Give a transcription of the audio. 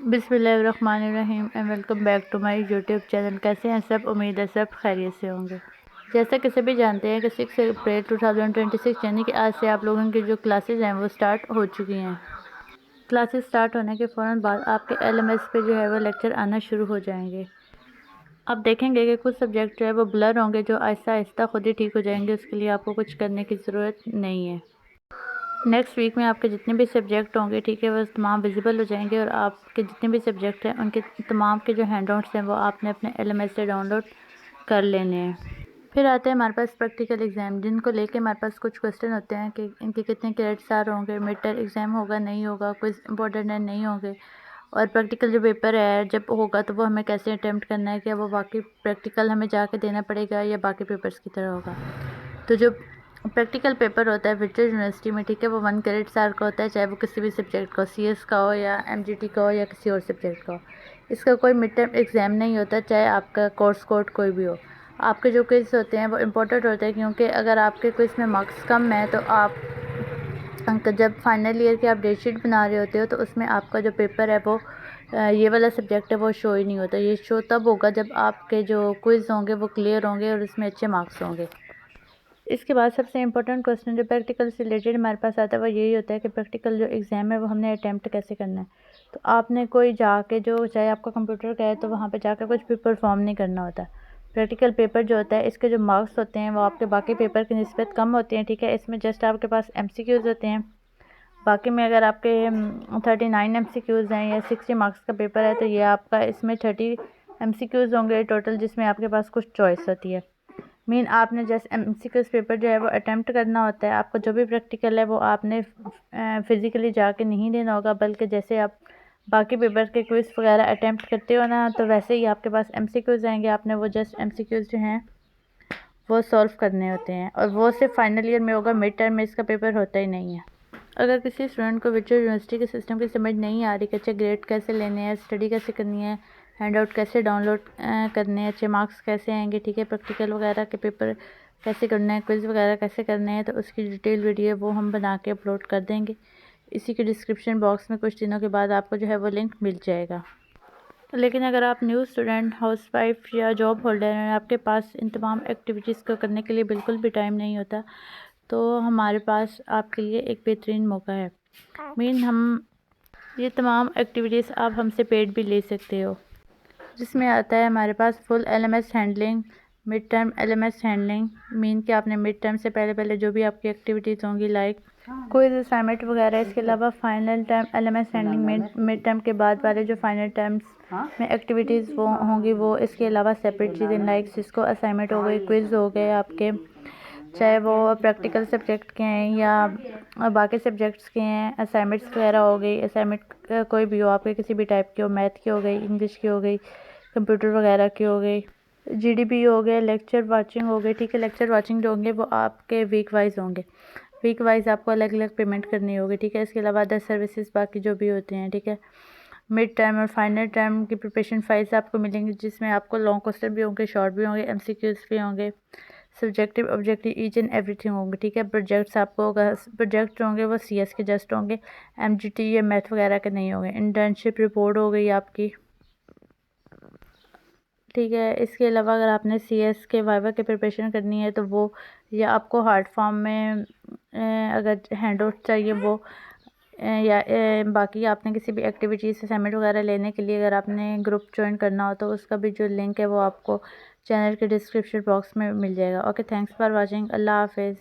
बिस्मिल्लाहिर्रहमानिर्रहीम and welcome back to my YouTube channel. कैसे हैं सब? उम्मीद है सब खैरियत से होंगे। जैसा कि सभी जानते हैं कि 6 अप्रैल 2026 यानी कि आज से आप लोगों की जो क्लासेस हैं वो स्टार्ट हो चुकी हैं। क्लासेस स्टार्ट होने के फ़ौरन बाद आपके LMS पे जो है वो लेक्चर आना शुरू हो जाएंगे। आप देखेंगे कि कुछ सब्जेक्ट जो है वो ब्लर होंगे, जो आहिस्ता आहिस्ता खुद ही ठीक हो जाएंगे। उसके लिए आपको कुछ करने की ज़रूरत नहीं है। नेक्स्ट वीक में आपके जितने भी सब्जेक्ट होंगे, ठीक है, वो तमाम विजिबल हो जाएंगे और आपके जितने भी सब्जेक्ट हैं उनके तमाम के जो हैंडआउट्स हैं वो आपने अपने LMS से डाउनलोड कर लेने हैं। फिर आते हैं हमारे पास प्रैक्टिकल एग्ज़ाम, जिनको लेके हमारे पास कुछ क्वेश्चन होते हैं कि इनके कितने क्रेडिट्स आर होंगे, मिड टर्म एग्ज़ाम होगा नहीं होगा, कुछ इंपॉर्टेंट है नहीं होंगे, और प्रैक्टिकल जो पेपर है जब होगा तो वो हमें कैसे अटैम्प्ट करना है, क्या वो बाकी प्रैक्टिकल हमें जाके देना पड़ेगा या बाकी पेपर्स की तरह होगा। तो जो प्रैक्टिकल पेपर होता है विक्टोरिया यूनिवर्सिटी में, ठीक है, वो 1 क्रेडिट आवर का होता है, चाहे वो किसी भी सब्जेक्ट का हो, CS का हो या MGT का हो या किसी और सब्जेक्ट का हो। इसका कोई मिड टर्म एग्ज़ाम नहीं होता, चाहे आपका कोर्स कोड कोई भी हो। आपके जो क्विज़ होते हैं वो इम्पोर्टेंट होते हैं, क्योंकि अगर आपके क्विज़ में मार्क्स कम है तो आप जब फाइनल ईयर की आप डेटशीट बना रहे होते हो तो उसमें आपका जो पेपर है वो ये वाला सब्जेक्ट है वो शो ही नहीं होता। ये शो तब होगा जब आपके जो क्विज़ होंगे वो क्लियर होंगे और उसमें अच्छे मार्क्स होंगे। इसके बाद सबसे इम्पोर्टेंट क्वेश्चन जो प्रैक्टिकल से रिलेटेड हमारे पास आता है वो यही होता है कि प्रैक्टिकल जो एग्ज़ाम है वो हमने अटैम्प्ट कैसे करना है। तो आपने कोई जाके जो चाहे आपका कंप्यूटर का है तो वहाँ पे जाकर कुछ भी परफॉर्म नहीं करना होता। प्रैक्टिकल पेपर जो होता है इसके जो मार्क्स होते हैं वो आपके बाकी पेपर की निस्बत कम होते हैं, ठीक है। इसमें जस्ट आपके पास MCQs होते हैं। बाकी में अगर आपके 39 MCQs हैं या 60 मार्क्स का पेपर है तो ये आपका इसमें 30 MCQs होंगे टोटल, जिसमें आपके पास कुछ चॉइस होती है। मीन आपने जस्ट MCQs पेपर जो है वो अटैम्प्ट करना होता है। आपका जो भी प्रैक्टिकल है वो आपने फ़िज़िकली जाके नहीं देना होगा, बल्कि जैसे आप बाकी पेपर के क्विज़ वगैरह अटैम्प्ट करते हो ना, तो वैसे ही आपके पास MCQs आएंगे। आपने वो जस्ट MCQs जो हैं वो सॉल्व करने होते हैं, और वो सिर्फ फाइनल ईयर में होगा, मिड टर्म में इसका पेपर होता ही नहीं है। अगर किसी स्टूडेंट को विक्टोरिया यूनिवर्सिटी के सिस्टम की समझ नहीं आ रही कि अच्छे ग्रेड कैसे लेने हैं, स्टडी कैसे करनी है, हैंडआउट कैसे डाउनलोड करने हैं, अच्छे मार्क्स कैसे आएंगे, ठीक है, प्रैक्टिकल वगैरह के पेपर कैसे करना है, क्विज़ वगैरह कैसे करने हैं, तो उसकी डिटेल वीडियो वो हम बना के अपलोड कर देंगे। इसी के डिस्क्रिप्शन बॉक्स में कुछ दिनों के बाद आपको जो है वो लिंक मिल जाएगा। लेकिन अगर आप न्यू स्टूडेंट, हाउसवाइफ या जॉब होल्डर हैं, आपके पास इन तमाम एक्टिविटीज़ को करने के लिए बिल्कुल भी टाइम नहीं होता, तो हमारे पास आपके लिए एक बेहतरीन मौका है। मीन हम ये तमाम एक्टिविटीज़ आप हमसे पेड भी ले सकते हो, जिसमें आता है हमारे पास full LMS handling, mid term LMS handling. Mean कि आपने मिड टर्म से पहले पहले जो भी आपकी एक्टिविटीज़ होंगी, लाइक कोई असाइनमेंट वगैरह, इसके अलावा final term LMS handling, mid term के बाद वाले जो फाइनल टर्म्स में एक्टिविटीज़ वो होंगी वो, इसके अलावा सेपरेट चीज़ें लाइक सिस्को असाइनमेंट हो गई, क्विज़ हो गए आपके, चाहे वो प्रैक्टिकल सब्जेक्ट के हैं या बाकी सब्जेक्ट्स के हैं, असाइनमेंट्स वगैरह हो गई, असाइनमेंट कोई भी हो आपके, किसी भी टाइप की हो, मैथ की हो गई, इंग्लिश की हो गई, कंप्यूटर वगैरह की हो गई, GDP हो गए, लेक्चर वाचिंग हो गई, ठीक है। लेक्चर वाचिंग जो होंगे वो आपके वीक वाइज होंगे, वीक वाइज आपको अलग अलग पेमेंट करनी होगी, ठीक है। इसके अलावा अदर सर्विसेज बाकी जो भी होते हैं, ठीक है। मिड टर्म और फाइनल टर्म की प्रिपरेशन फाइल्स आपको मिलेंगी, जिसमें आपको लॉन्ग क्वेश्चन भी होंगे, शॉर्ट भी होंगे, MCQs भी होंगे, subjective objective each and everything होंगे, ठीक है। प्रोजेक्ट्स आपको प्रोजेक्ट होंगे वो CS के जस्ट होंगे, MGT या मैथ वगैरह के नहीं होंगे। इंटर्नशिप रिपोर्ट हो गई आपकी, ठीक है। इसके अलावा अगर आपने CS के वाइवा की प्रिपरेशन करनी है तो वो, या आपको हार्ड फॉर्म में अगर हैंडआउट चाहिए वो, या बाकी आपने किसी भी एक्टिविटीज़ असाइनमेंट वगैरह लेने के लिए अगर आपने ग्रुप ज्वाइन करना हो तो उसका भी जो लिंक है वो आपको चैनल के डिस्क्रिप्शन बॉक्स में मिल जाएगा। Okay, thanks for watching. Allah हाफिज़।